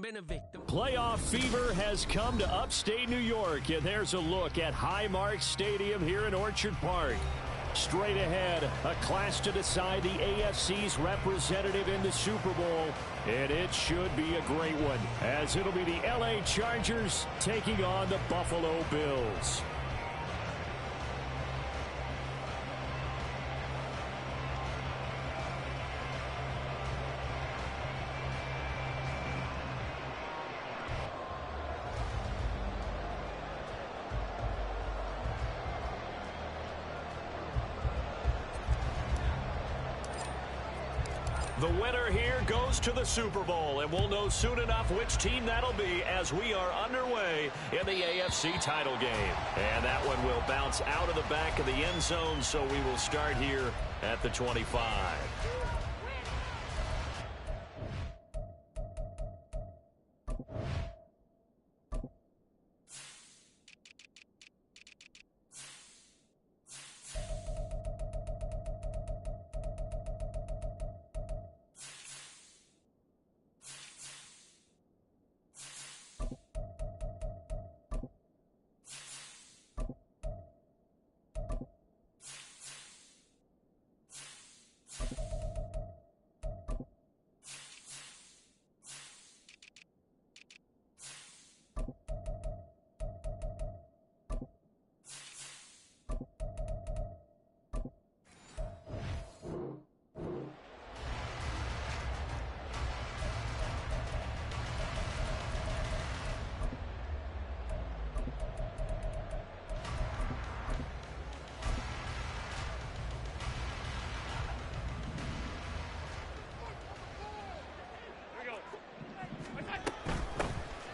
Been a victim. Playoff fever has come to upstate New York, and there's a look at Highmark Stadium here in Orchard Park. Straight ahead, a clash to decide the AFC's representative in the Super Bowl, and it should be a great one, as it'll be the LA Chargers taking on the Buffalo Bills. The winner here goes to the Super Bowl, and we'll know soon enough which team that'll be as we are underway in the AFC title game. And that one will bounce out of the back of the end zone, so we will start here at the 25.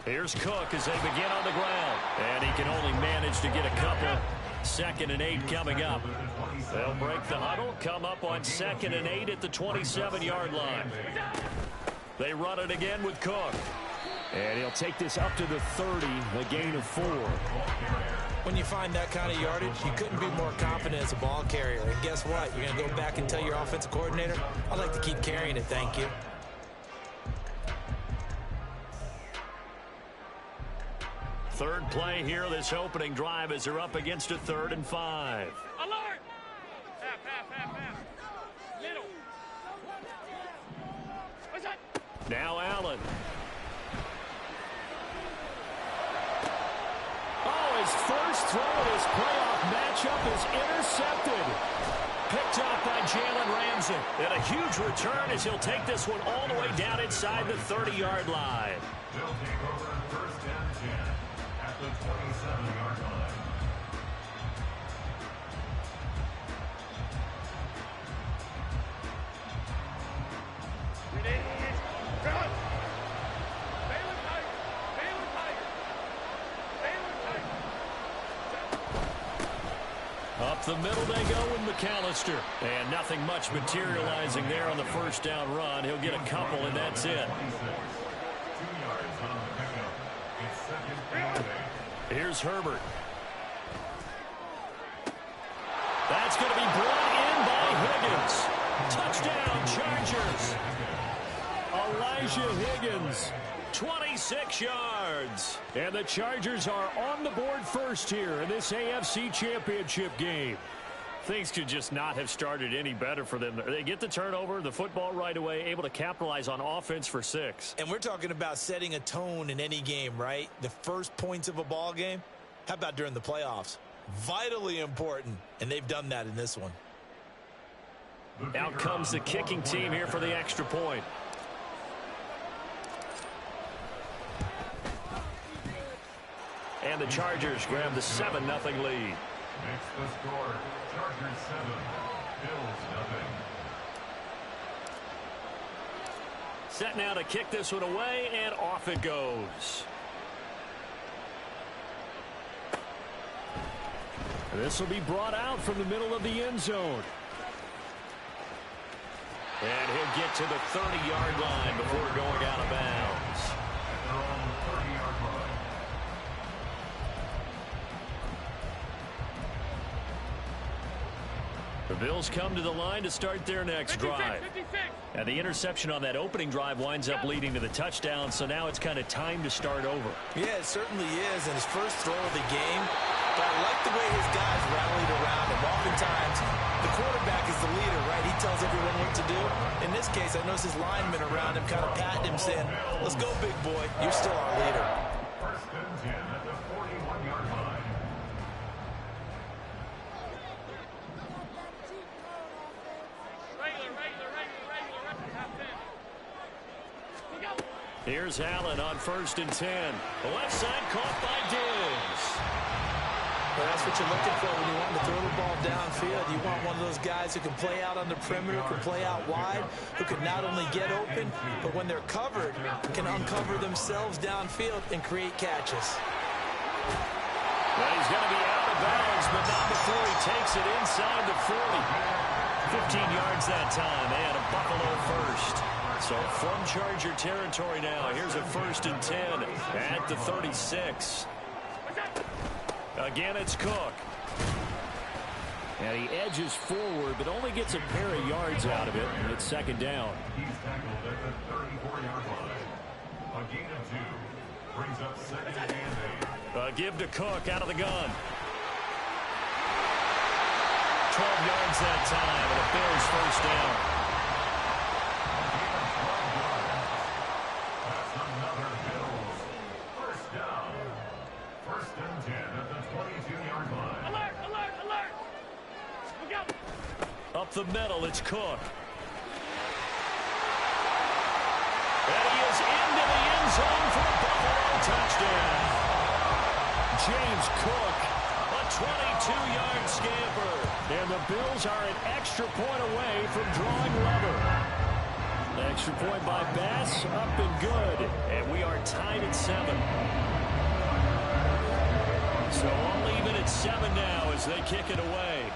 Here's Cook as they begin on the ground. And he can only manage to get a couple. 2nd and 8 coming up. They'll break the huddle, come up on 2nd and 8 at the 27-yard line. They run it again with Cook. And he'll take this up to the 30, a gain of 4. When you find that kind of yardage, you couldn't be more confident as a ball carrier. And guess what? You're going to go back and tell your offensive coordinator, I'd like to keep carrying it, thank you. Third play here, this opening drive, as they're up against a 3rd and 5. Alert! Half. Middle. What's that? Now Allen. Oh, his first throw of his playoff matchup is intercepted. Picked off by Jalen Ramsey. And a huge return as he'll take this one all the way down inside the 30-yard line. They'll take over 1st and 10 at the 27-yard line. Up the middle they go with McAllister. And nothing much materializing there on the first down run. He'll get a couple, and that's it. Here's Herbert. That's going to be brought in by Higgins. Touchdown, Chargers. Elijah Higgins, 26 yards. And the Chargers are on the board first here in this AFC Championship game. Things could just not have started any better for them. They get the turnover, the football right away, able to capitalize on offense for 6. And we're talking about setting a tone in any game, right? The first points of a ball game. How about during the playoffs? Vitally important, and they've done that in this one. Out comes the kicking team here for the extra point. And the Chargers grab the 7-0 lead. Makes the score Chargers 7, Bills 0. Set now to kick this one away, and off it goes. And this will be brought out from the middle of the end zone. And he'll get to the 30-yard line before going out of bounds. They're on the 30-yard line. The Bills come to the line to start their next 56, drive. 56. And the interception on that opening drive winds up leading to the touchdown, so now it's kind of time to start over. Yeah, it certainly is, and his first throw of the game. But I like the way his guys rallied around him. Oftentimes, the quarterback is the leader, right? He tells everyone what to do. In this case, I noticed his linemen around him kind of patting him, saying, let's go, big boy. You're still our leader. First and 10 at the 41-yard line. Regular. Half 10. Go. Here's Allen on 1st and 10. The left side caught by Diggs. Well, that's what you're looking for when you want to throw the ball downfield. You want one of those guys who can play out on the perimeter, can play out wide, who can not only get open, but when they're covered, can uncover themselves downfield and create catches. Well, he's going to be out of bounds, but not before he takes it inside the 40. 15 yards that time, and a Buffalo first. So from Charger territory now, here's a 1st and 10 at the 36. Again, it's Cook. And he edges forward, but only gets a pair of yards out of it, and it's 2nd down. He's tackled at the 34-yard line. A gain of 2 brings up 2nd and 8. Give to Cook out of the gun. 12 yards that time, and a Bills 1st down. That's another Bills 1st down. 1st and 10 at the 22-yard line. Alert. Look out. Up the middle, it's Cook. And he is into the end zone for a Buffalo touchdown. James Cook, a 22-yard scamper. And the Bills are an extra point away from drawing level. Extra point by Bass, up and good. And we are tied at 7. So all even at 7 now as they kick it away.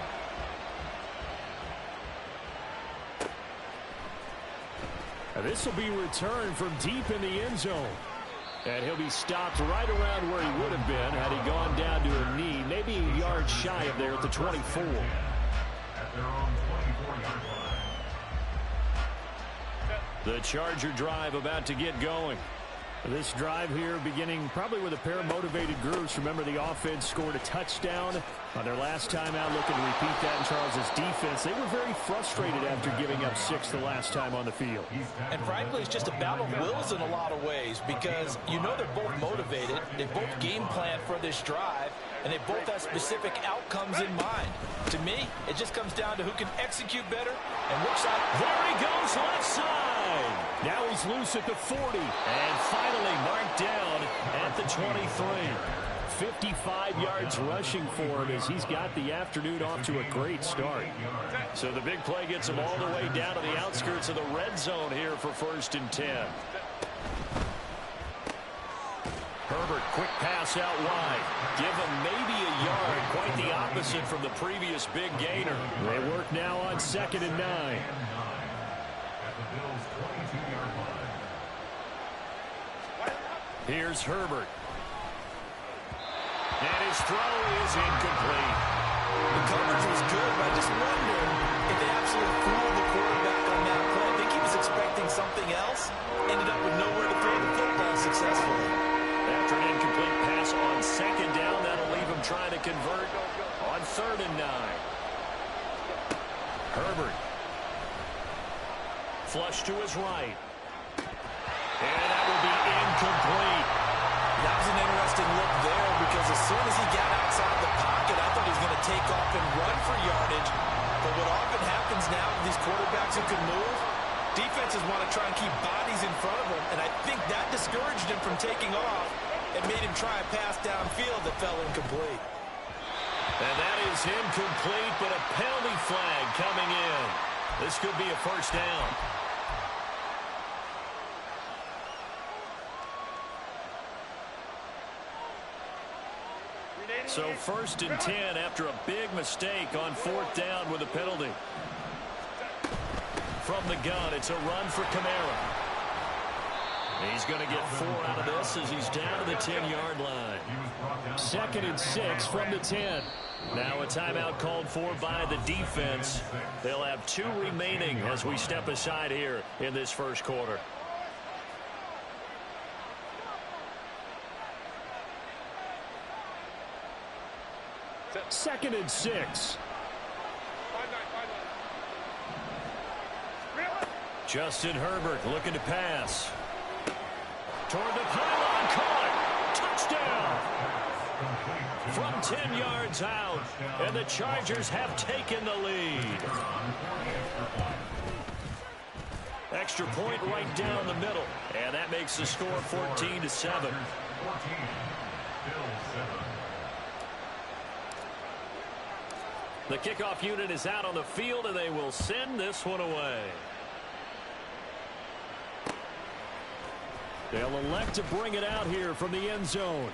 This will be returned from deep in the end zone. And he'll be stopped right around where he would have been had he gone down to a knee, maybe a yard shy of there at the 24. At their own 24-yard line. The Charger drive about to get going. This drive here beginning probably with a pair of motivated groups. Remember, the offense scored a touchdown on their last time out, looking to repeat that in Charles' defense. They were very frustrated after giving up 6 the last time on the field. And frankly, it's just a battle of wills in a lot of ways because you know they're both motivated. They both game plan for this drive, and they both have specific outcomes in mind. To me, it just comes down to who can execute better and which side. There he goes, left side. Now he's loose at the 40. And finally marked down at the 23. 55 yards rushing for him as he's got the afternoon off to a great start. So the big play gets him all the way down to the outskirts of the red zone here for 1st and 10. Herbert, quick pass out wide. Give him maybe a yard. Quite the opposite from the previous big gainer. They work now on 2nd and 9. At the Bills' 22-yard line. Here's Herbert. And his throw is incomplete. The coverage was good, but I just wonder if they absolutely fooled the quarterback on that play. I think he was expecting something else. Ended up with nowhere to throw the football successfully. After an incomplete pass on 2nd down, that'll leave him trying to convert on 3rd and 9. Herbert. Flush to his right. And that will be incomplete. That was an interesting look there because as soon as he got outside the pocket, I thought he was going to take off and run for yardage. But what often happens now with these quarterbacks who can move, defenses want to try and keep bodies in front of them, and I think that discouraged him from taking off and made him try a pass downfield that fell incomplete. And that is incomplete, but a penalty flag coming in. This could be a 1st down. So 1st and 10 after a big mistake on 4th down with a penalty. From the gun, it's a run for Kamara. He's going to get 4 out of this as he's down to the 10-yard line. 2nd and 6 from the 10. Now a timeout called for by the defense. They'll have 2 remaining as we step aside here in this first quarter. Second and 6. Justin Herbert looking to pass. Toward the pylon, caught. Touchdown. From 10 yards out, and the Chargers have taken the lead. Extra point right down the middle, and that makes the score 14-7. The kickoff unit is out on the field, and they will send this one away. They'll elect to bring it out here from the end zone.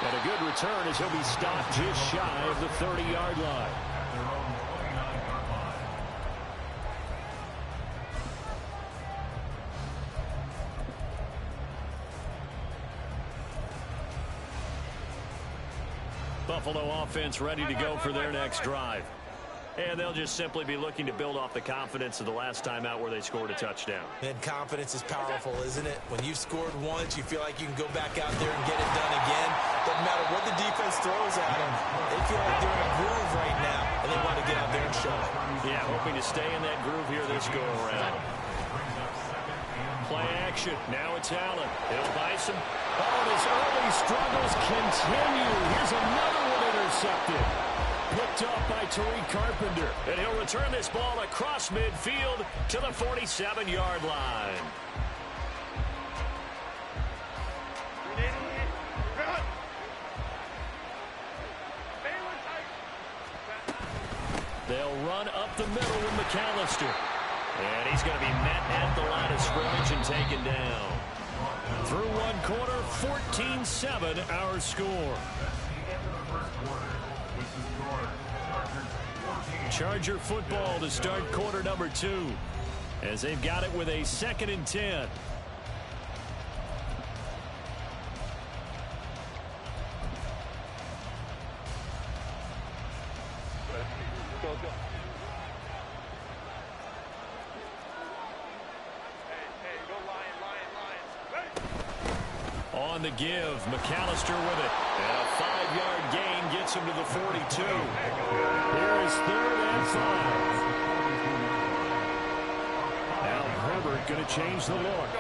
And a good return as he'll be stopped just shy of the 30-yard line. Buffalo offense ready to go for their next drive. And they'll just simply be looking to build off the confidence of the last time out where they scored a touchdown. And confidence is powerful, isn't it? When you've scored once, you feel like you can go back out there and get it done again. Doesn't matter what the defense throws at them. They feel like they're in a groove right now, and they want to get out there and show it. Yeah, hoping to stay in that groove here this go-around. Play action. Now it's Allen. He'll buy some. Oh, and his early struggles continue. Here's another one intercepted. Picked up by Tariq Carpenter. And he'll return this ball across midfield to the 47-yard line. They'll run up the middle with McAllister. And he's going to be met at the line of scrimmage and taken down. Through one quarter, 14-7 our score. Charger football to start quarter number 2 as they've got it with a 2nd and 10. On the give, McAllister with it. And a 5-yard gain gets him to the 42. Here is 3rd and 5. Now Herbert going to change the look.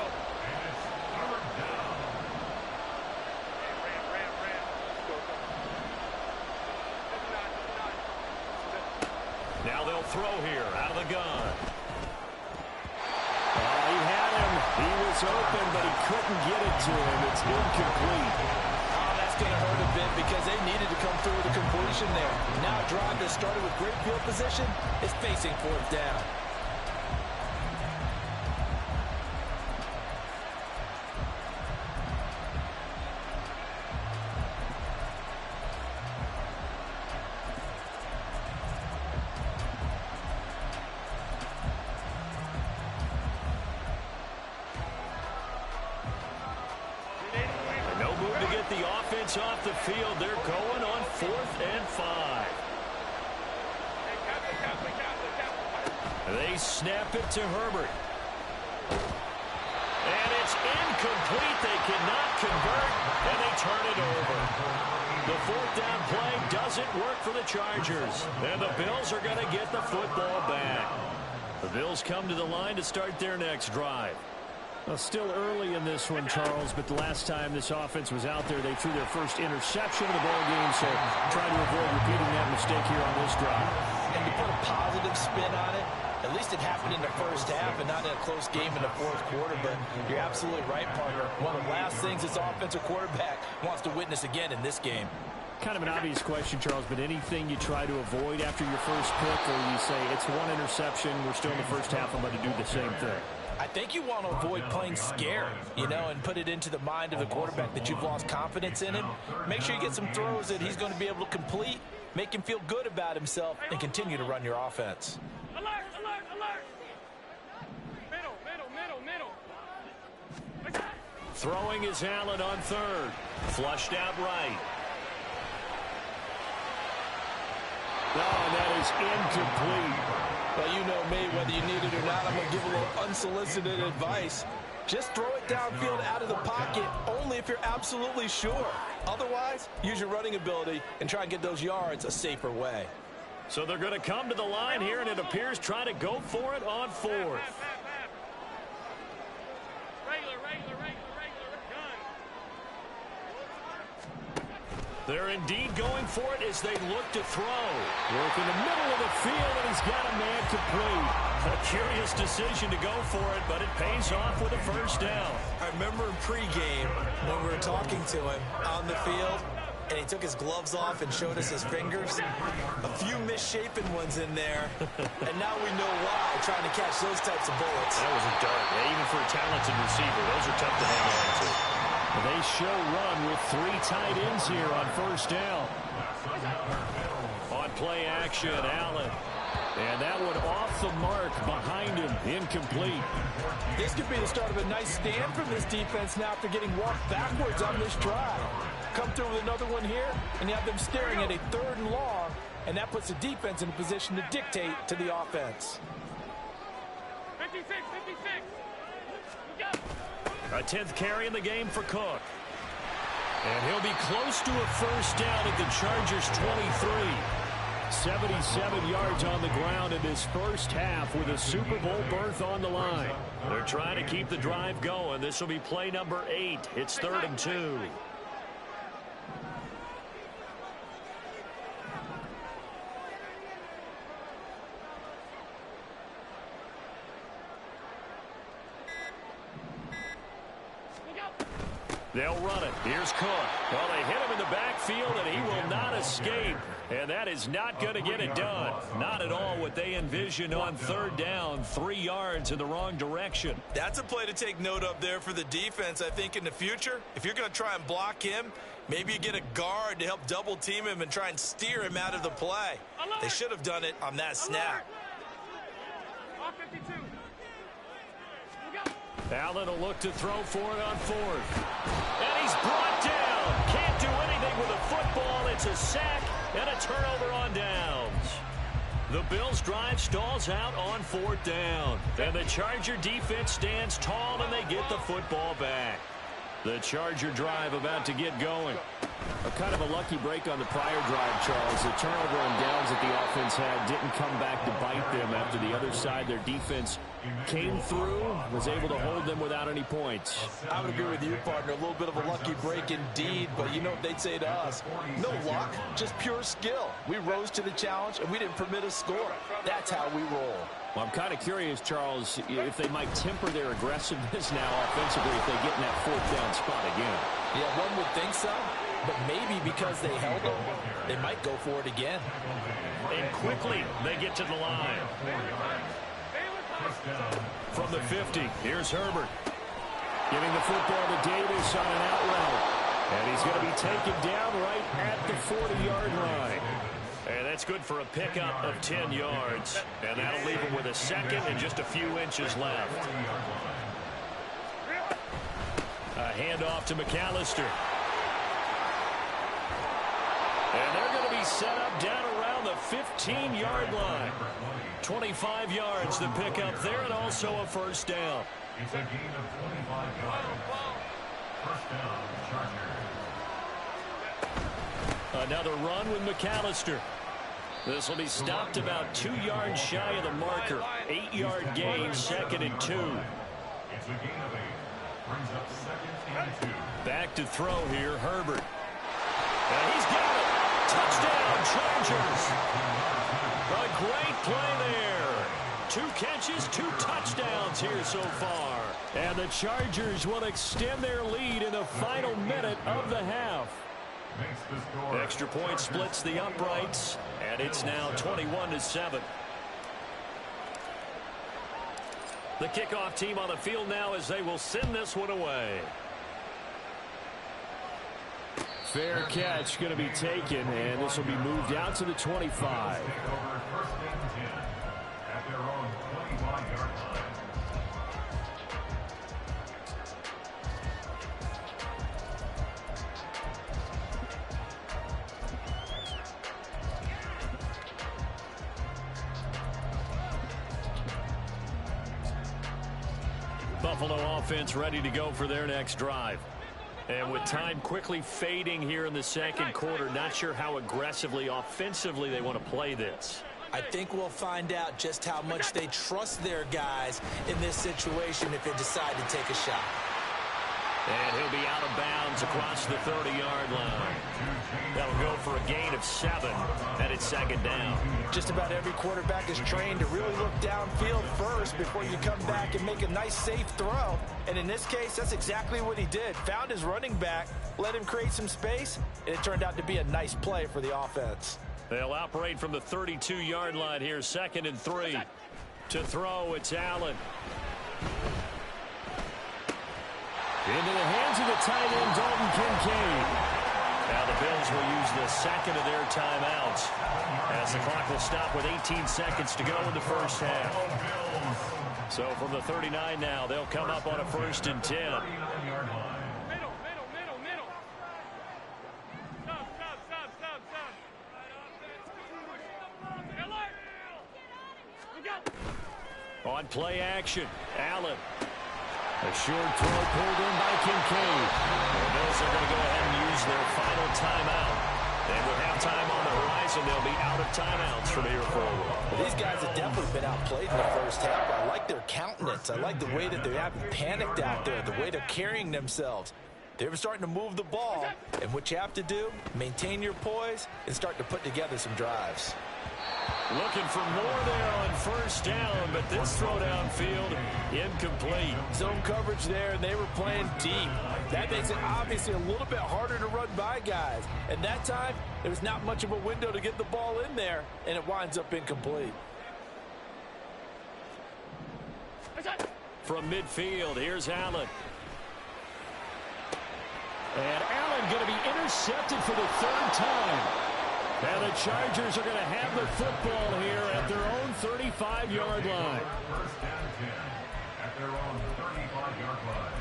Now they'll throw here out of the gun. He had him. He was open, but he couldn't get it to him. It's incomplete. Oh, that's going to hurt a bit because they needed to come through with a completion there. Now a drive that started with great field position is facing 4th down. Off the field. They're going on 4th and 5. They snap it to Herbert. And it's incomplete. They cannot convert, and they turn it over. The 4th down play doesn't work for the Chargers. And the Bills are going to get the football back. The Bills come to the line to start their next drive. Well, still early in this one, Charles, but the last time this offense was out there, they threw their first interception of the ball game, so trying to avoid repeating that mistake here on this drive. And to put a positive spin on it, at least it happened in the first half and not in a close game in the 4th quarter, but you're absolutely right, partner. One of the last things this offensive quarterback wants to witness again in this game. Kind of an obvious question, Charles, but anything you try to avoid after your first pick, or you say it's one interception, we're still in the first half, I'm going to do the same thing? I think you want to avoid playing scared, and put it into the mind of the quarterback that you've lost confidence in him. Make sure you get some throws that he's going to be able to complete, make him feel good about himself, and continue to run your offense. Alert, alert, alert! Middle, middle, middle, middle. Throwing is Allen on 3rd. Flushed out right. is incomplete. Well, you know me, whether you need it or not, I'm going to give a little unsolicited advice. Just throw it downfield out of the pocket, only if you're absolutely sure. Otherwise, use your running ability and try and get those yards a safer way. So they're going to come to the line here, and it appears trying to go for it on fourth. They're indeed going for it as they look to throw. Work in the middle of the field, and he's got a man complete. A curious decision to go for it, but it pays off with a first down. I remember in pregame when we were talking to him on the field, and he took his gloves off and showed us his fingers. A few misshapen ones in there, and now we know why, trying to catch those types of bullets. That was a dart. Yeah, even for a talented receiver, those are tough to hang on to. They show run with 3 tight ends here on first down. On play action, Allen. And that one off the mark behind him, incomplete. This could be the start of a nice stand from this defense now after getting walked backwards on this drive. Come through with another one here, and you have them staring at a 3rd and long, and that puts the defense in a position to dictate to the offense. 56, 56. A 10th carry in the game for Cook. And he'll be close to a first down at the Chargers' 23. 77 yards on the ground in this first half with a Super Bowl berth on the line. They're trying to keep the drive going. This will be play number 8. It's 3rd and 2. They'll run it. Here's Cook. Well, they hit him in the backfield, and he will not escape. And that is not going to get it done. Not at all what they envisioned on 3rd down. 3 yards in the wrong direction. That's a play to take note of there for the defense, I think, in the future. If you're going to try and block him, maybe you get a guard to help double-team him and try and steer him out of the play. They should have done it on that snap. All 52. Allen will look to throw for it on 4th. And he's brought down. Can't do anything with a football. It's a sack and a turnover on downs. The Bills' drive stalls out on 4th down. And the Charger defense stands tall, and they get the football back. The Charger drive about to get going. A kind of a lucky break on the prior drive, Charles. The turnover on downs that the offense had didn't come back to bite them after the other side. Their defense came through, was able to hold them without any points. I would agree with you, partner. A little bit of a lucky break indeed, but you know what they'd say to us? No luck, just pure skill. We rose to the challenge, and we didn't permit a score. That's how we roll. Well, I'm kind of curious, Charles, if they might temper their aggressiveness now offensively if they get in that 4th down spot again. Yeah, one would think so, but maybe because they held them, they might go for it again. And quickly, they get to the line. From the 50, here's Herbert. Giving the football to Davis on an out route. And he's going to be taken down right at the 40-yard line. And that's good for a pickup of 10 yards. And that'll leave him with a second and just a few inches left. A handoff to McAllister. And they're going to be set up down around the 15-yard line. 25 yards the pickup there, and also a first down. It's a gain of 25 yards. First down, Chargers. Another run with McAllister. This will be stopped about 2 yards shy of the marker. 8-yard gain, 2nd and 2. It's a gain of 8. Brings up 2nd and 2. Back to throw here, Herbert. And he's got it. Touchdown, Chargers. A great play there. 2 catches, 2 touchdowns here so far. And the Chargers will extend their lead in the final minute of the half. Extra point splits the uprights, and it's now 21-7. The kickoff team on the field now as they will send this one away. Fair catch going to be taken, and this will be moved out to the 25. At their own 25-yard line. Buffalo offense ready to go for their next drive. And with time quickly fading here in the second quarter, not sure how aggressively, offensively they want to play this. I think we'll find out just how much they trust their guys in this situation if they decide to take a shot. And he'll be out of bounds across the 30-yard line. That'll go for a gain of 7, and it's second down. Just about every quarterback is trained to really look downfield first before you come back and make a nice, safe throw. And in this case, that's exactly what he did. Found his running back, let him create some space, and it turned out to be a nice play for the offense. They'll operate from the 32-yard line here, 2nd and 3. To throw, it's Allen. Into the hands of the tight end, Dalton Kincaid. Now the Bills will use the second of their timeouts as the clock will stop with 18 seconds to go in the first half. So from the 39 now, they'll come up on a 1st and 10. Middle. Stop. Alert. Look out. On play action, Allen. A short throw pulled in by Kincaid. The Bills are going to go ahead and use their final timeout. And with halftime on the horizon, they'll be out of timeouts from here forward. Well, these guys have definitely been outplayed in the first half. I like their countenance. I like the way that they haven't panicked out there, the way they're carrying themselves. They're starting to move the ball. And what you have to do, maintain your poise and start to put together some drives. Looking for more there on 1st down, but this throw downfield incomplete. Zone coverage there, and they were playing deep. That makes it obviously a little bit harder to run by guys. And that time, there was not much of a window to get the ball in there, and it winds up incomplete. From midfield, here's Allen. And Allen going to be intercepted for the 3rd time. And the Chargers are going to have the football here at their own 35-yard line. 1st and 10 at their own 35-yard line.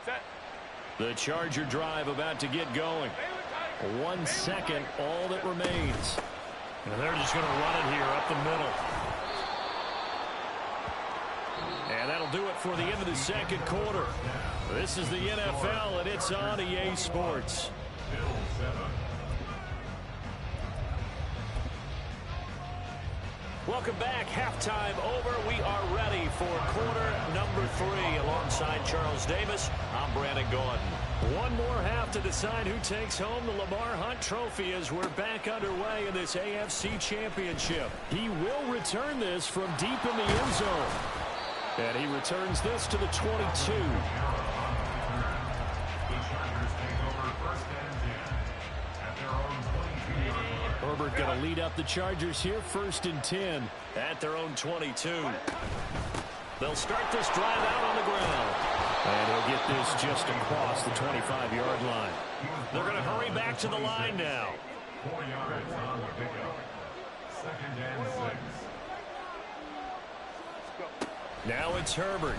Set. The Charger drive about to get going. 1 second, all that remains. And they're just going to run it here up the middle. And that'll do it for the end of the second quarter. This is the NFL, and it's on EA Sports. Welcome back. Halftime over. We are ready for quarter number 3. Alongside Charles Davis, I'm Brandon Gordon. One more half to decide who takes home the Lamar Hunt Trophy as we're back underway in this AFC Championship. He will return this from deep in the end zone. And he returns this to the 22. Herbert going to lead up the Chargers here, 1st and 10 at their own 22. They'll start this drive out on the ground. And he'll get this just across the 25-yard line. They're going to hurry back to the line now. 4 yards on the pickup. 2nd and 6. Now it's Herbert.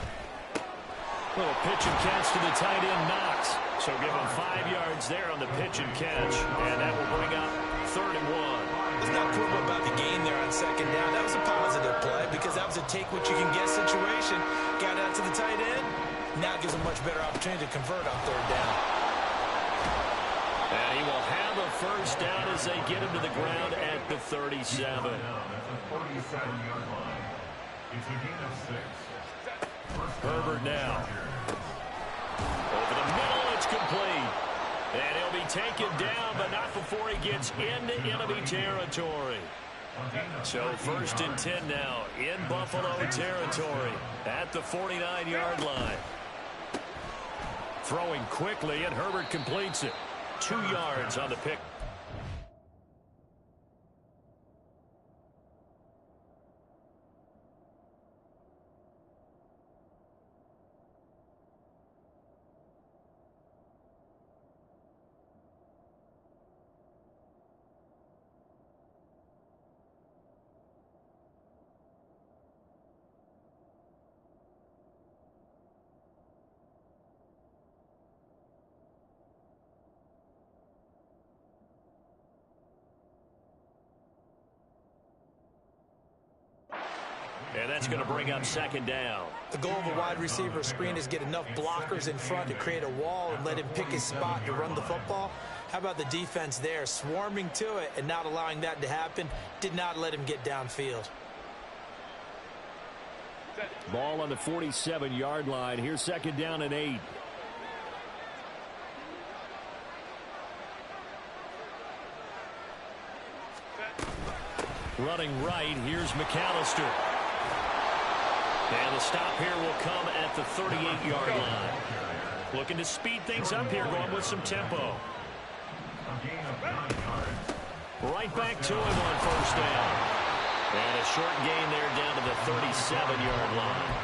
Little pitch and catch to the tight end, Knox. So give him 5 yards there on the pitch and catch. And that will bring up 3rd and 1. It's not cool about the gain there on 2nd down. That was a positive play because that was a take-what-you-can-get situation. Got out to the tight end. Now gives a much better opportunity to convert on 3rd down. And he will have a 1st down as they get him to the ground at the 37. That's a 47-yard line. It's a gain of 6. Herbert now. Over the middle, it's complete. And he'll be taken down, but not before he gets into enemy territory. So 1st and 10 now in Buffalo territory at the 49-yard line. Throwing quickly, and Herbert completes it. 2 yards on the pick. that's going to bring up second down. The goal of a wide receiver screen is get enough blockers in front to create a wall and let him pick his spot to run the football. How about the defense there, swarming to it and not allowing that to happen? Did not let him get downfield. Ball on the 47-yard line. Here's second down and 8. Running right, here's McAllister. And the stop here will come at the 38-yard line. Looking to speed things up here, going with some tempo. Right back to him on first down. And a short gain there down to the 37-yard line.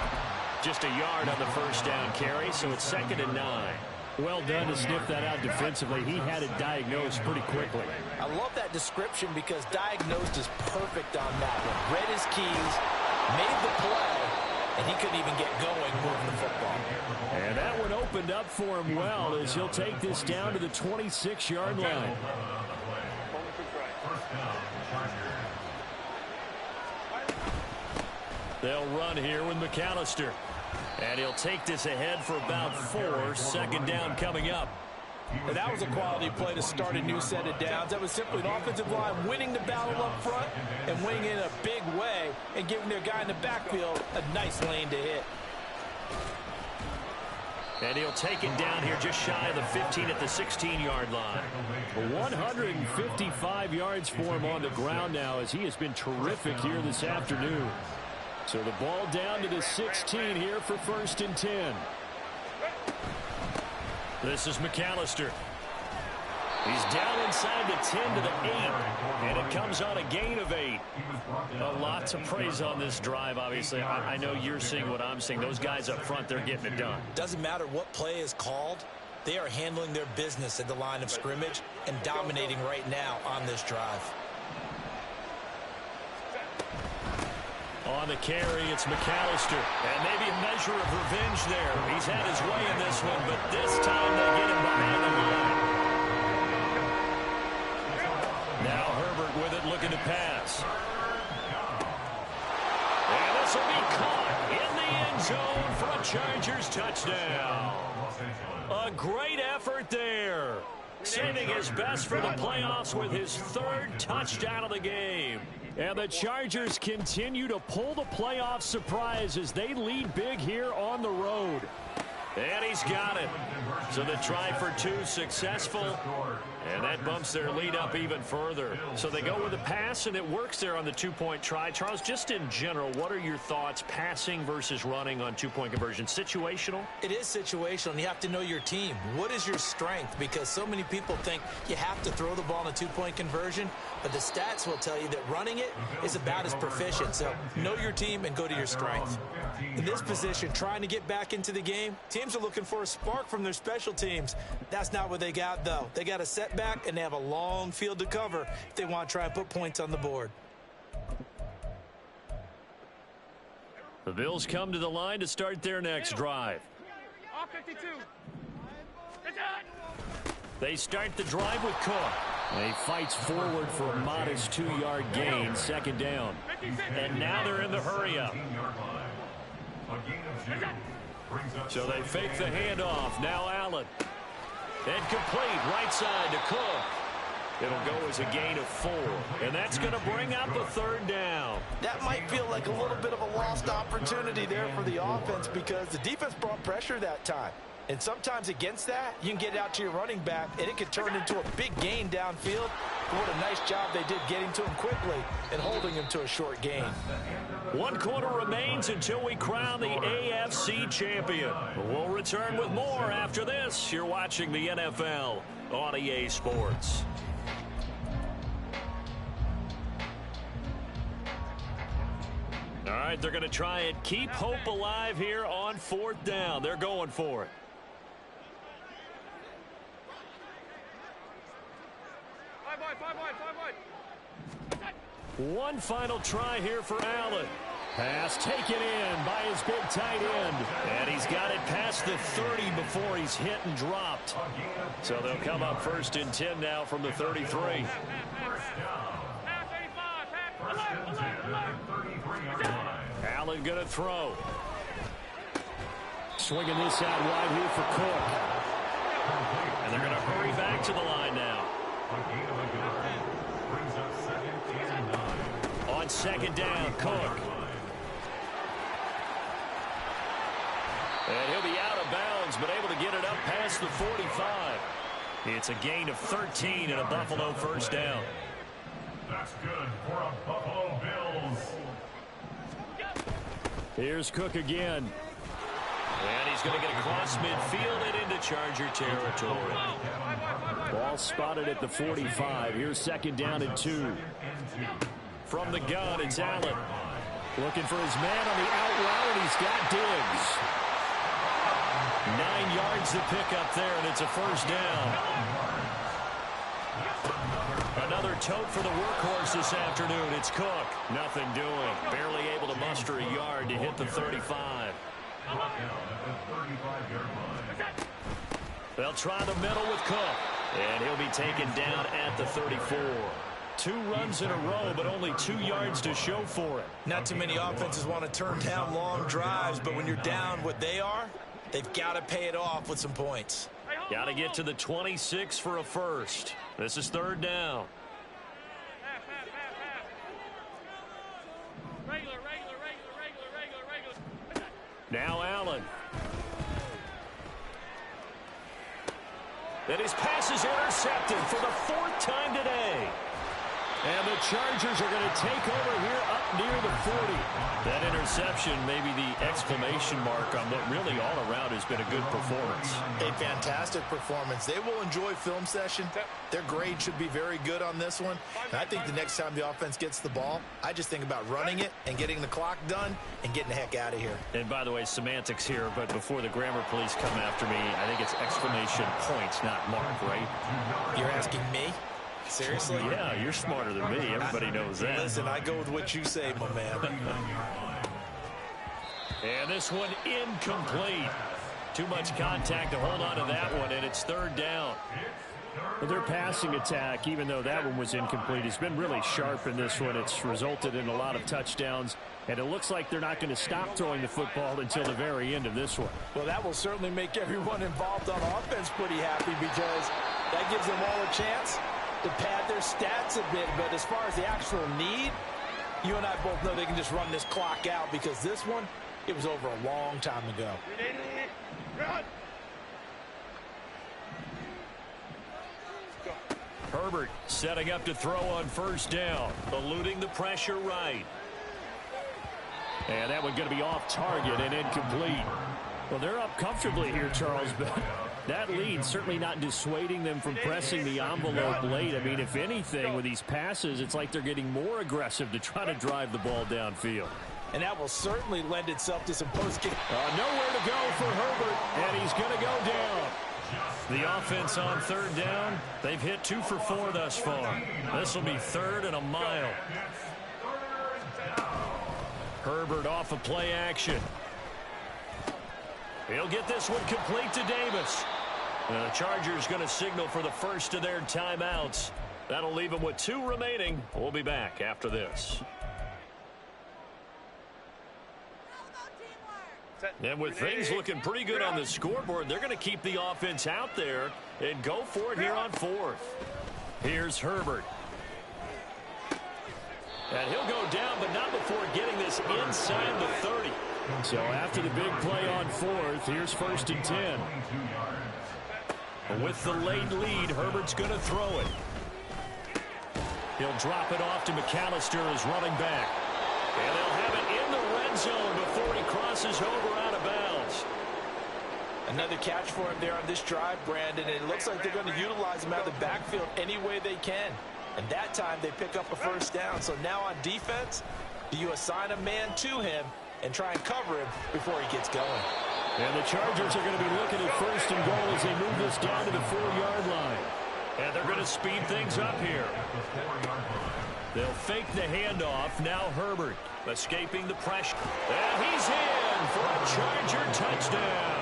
Just a yard on the first down carry, so it's 2nd and 9. Well done to sniff that out defensively. He had it diagnosed pretty quickly. I love that description because diagnosed is perfect on that one. Read his keys, made the play, and he couldn't even get going moving the football. And that one opened up for him well as he'll take this down to the 26-yard line. They'll run here with McAllister. And he'll take this ahead for about 4. Second down coming up. And that was a quality play to start a new set of downs. That was simply an offensive line winning the battle up front and winning in a big way and giving their guy in the backfield a nice lane to hit. And he'll take it down here just shy of the 15 at the 16-yard line. 155 yards for him on the ground now as he has been terrific here this afternoon. So the ball down to the 16 here for 1st and 10. This is McAllister. He's down inside the 10 to the 8. And it comes on a gain of 8. A lot to praise on this drive, obviously. I know you're seeing what I'm seeing. Those guys up front, they're getting it done. Doesn't matter what play is called. They are handling their business at the line of scrimmage and dominating right now on this drive. On the carry, it's McAllister. And maybe a measure of revenge there. He's had his way in this one, but this time they get him behind the line. Now Herbert with it, looking to pass. And this will be caught in the end zone for a Chargers touchdown. A great effort there. Saving his best for the playoffs with his 3rd touchdown of the game. And the Chargers continue to pull the playoff surprise as they lead big here on the road. And he's got it. So the try for 2 successful. And that bumps their lead up even further. So they go with a pass, and it works there on the 2-point try. Charles, just in general, what are your thoughts passing versus running on 2-point conversion? Situational? It is situational, and you have to know your team. What is your strength? Because so many people think you have to throw the ball in a 2-point conversion, but the stats will tell you that running it is about as proficient. So know your team and go to your strength. In this position, trying to get back into the game, teams are looking for a spark from their special teams. That's not what they got, though. They got a setback, and they have a long field to cover if they want to try and put points on the board. The Bills come to the line to start their next drive. All 52. They start the drive with Cook. He fights forward for a modest 2-yard gain, 2nd down. And now they're in the hurry-up. So they fake the handoff. Now Allen. And complete right side to Cook. It'll go as a gain of 4. And that's going to bring up a 3rd down. That might feel like a little bit of a lost opportunity there for the offense because the defense brought pressure that time. And sometimes against that, you can get it out to your running back, and it could turn into a big gain downfield. But what a nice job they did getting to him quickly and holding him to a short gain. 1 quarter remains until we crown the AFC champion. We'll return with more after this. You're watching the NFL on EA Sports. All right, they're going to try and keep hope alive here on 4th down. They're going for it. Five wide. One final try here for Allen. Pass taken in by his big tight end. And he's got it past the 30 before he's hit and dropped. So they'll come up 1st and 10 now from the 33. First and 10 at the 33-yard line. Allen going to throw. Swinging this out wide here for Cook. And they're going to hurry back to the line now. A gain of a yard. Brings up 2nd and 9. On second down, Cook. And he'll be out of bounds, but able to get it up past the 45. It's a gain of 13 and a Buffalo first down. That's good for a Buffalo Bills. Here's Cook again. And he's going to get across midfield and into Charger territory. Ball spotted at the 45. Here's second down and 2. From the gun, it's Allen. Looking for his man on the out route, and he's got Diggs. 9 yards to pick up there, and it's a first down. Another tote for the workhorse this afternoon. It's Cook. Nothing doing. Barely able to muster a yard to hit the 35. They'll try the middle with Cook. And he'll be taken down at the 34. 2 runs in a row, but only 2 yards to show for it. Not too many offenses want to turn down long drives, but when you're down what they are, they've got to pay it off with some points. Got to get to the 26 for a first. This is third down. Regular. Now Allen. And his pass is intercepted for the 4th time today. And the Chargers are going to take over here up near the 40. That interception may be the exclamation mark on what really all around has been a good performance. A fantastic performance. They will enjoy film session. Their grade should be very good on this one. And I think the next time the offense gets the ball, I just think about running it and getting the clock done and getting the heck out of here. And by the way, semantics here, but before the grammar police come after me, I think it's exclamation points, not mark, right? You're asking me? Seriously? Yeah, you're smarter than me. Everybody knows that. Listen, I go with what you say, my man. And this one incomplete. Too much contact to hold on to that one, and it's third down. Well, their passing attack, even though that one was incomplete, has been really sharp in this one. It's resulted in a lot of touchdowns, and it looks like they're not going to stop throwing the football until the very end of this one. Well, that will certainly make everyone involved on offense pretty happy because that gives them all a chance to pad their stats a bit. But as far as the actual need, you and I both know they can just run this clock out because this one, it was over a long time ago. Herbert setting up to throw on first down, eluding the pressure right. And that one going to be off target and incomplete. Well, they're up comfortably here, Charles, but that lead certainly not dissuading them from pressing the envelope late. I mean, if anything, with these passes, it's like they're getting more aggressive to try to drive the ball downfield. And that will certainly lend itself to some post-game. Nowhere to go for Herbert, and he's going to go down. The offense on third down, they've hit 2 for 4 thus far. This will be third and a mile. Herbert off of play action. He'll get this one complete to Davis. The Chargers going to signal for the first of their timeouts. That'll leave them with 2 remaining. We'll be back after this. And with things looking pretty good on the scoreboard, they're going to keep the offense out there and go for it here on 4th. Here's Herbert. And he'll go down, but not before getting this inside the 30. So after the big play on 4th, here's 1st and 10. With the late lead, Herbert's going to throw it. He'll drop it off to McAllister as running back. And they'll have it in the red zone before he crosses over out of bounds. Another catch for him there on this drive, Brandon. And it looks like they're going to utilize him out of the backfield any way they can. And that time they pick up a first down. So now on defense, do you assign a man to him and try and cover him before he gets going? And the Chargers are going to be looking at 1st and goal as they move this down to the 4-yard line. And they're going to speed things up here. They'll fake the handoff. Now Herbert escaping the pressure. And he's in for a Charger touchdown.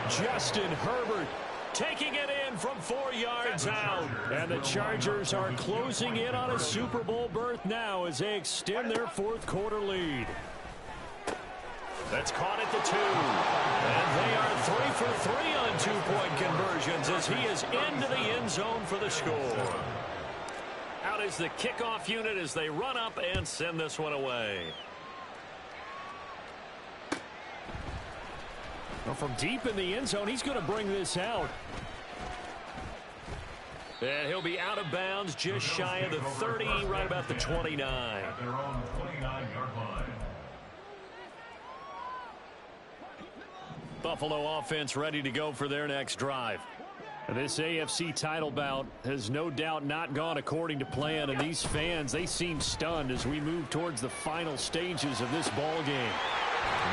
Justin Herbert taking it in one from 4 yards out. And the Chargers are closing in on a Super Bowl berth now as they extend their fourth quarter lead. That's caught at the 2. And they are 3 for 3 on 2-point conversions as he is into the end zone for the score. Out is the kickoff unit as they run up and send this one away. Well, from deep in the end zone, he's going to bring this out. And he'll be out of bounds just shy of the 30, right about the 29. At their own 29-yard line. Buffalo offense ready to go for their next drive. This AFC title bout has no doubt not gone according to plan, and these fans, they seem stunned as we move towards the final stages of this ball game.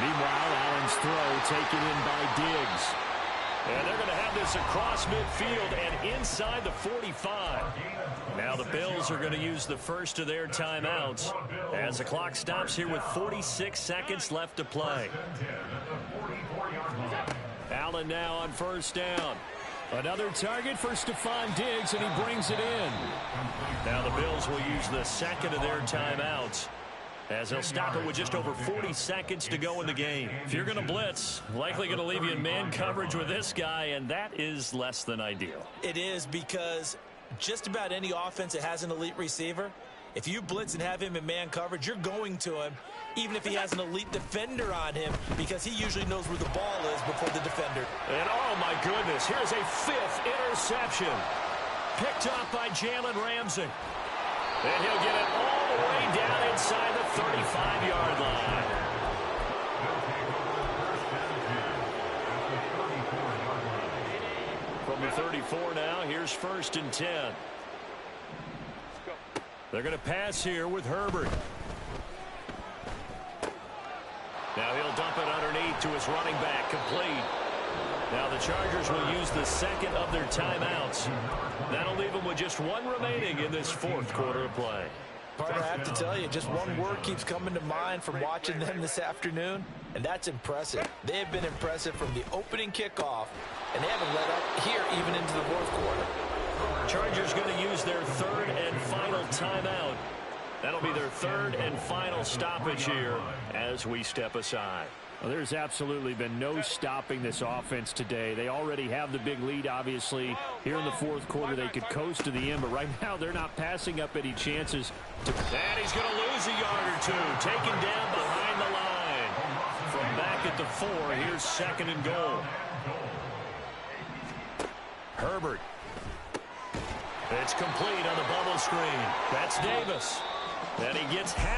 Meanwhile, Allen's throw taken in by Diggs. And they're going to have this across midfield and inside the 45. Now the Bills are going to use the first of their timeouts as the clock stops here with 46 seconds left to play. Allen now on first down. Another target for Stephon Diggs, and he brings it in. Now the Bills will use the second of their timeouts as they'll stop it with just over 40 seconds to go in the game. If you're going to blitz, likely going to leave you in man coverage with this guy, and that is less than ideal. It is, because just about any offense that has an elite receiver, if you blitz and have him in man coverage, you're going to him, even if he has an elite defender on him, because he usually knows where the ball is before the defender. And oh my goodness, here's a 5th interception. Picked up by Jalen Ramsey. And he'll get it all the way down inside the 35-yard line. From the 34 now, here's 1st and 10. They're going to pass here with Herbert. Now he'll dump it underneath to his running back, complete. Now the Chargers will use the second of their timeouts. That'll leave them with just one remaining in this fourth quarter of play. Partner, I have to tell you, just one word keeps coming to mind from watching them this afternoon, and that's impressive. They have been impressive from the opening kickoff, and they haven't let up here even into the fourth quarter. Chargers going to use their third and final timeout. That'll be their third and final stoppage here as we step aside. Well, there's absolutely been no stopping this offense today. They already have the big lead, obviously. Here in the fourth quarter, they could coast to the end, but right now they're not passing up any chances. And he's going to lose a yard or two, taken down behind the line. From back at the 4, here's 2nd and goal. Herbert. It's complete on the bubble screen. That's Davis. And he gets half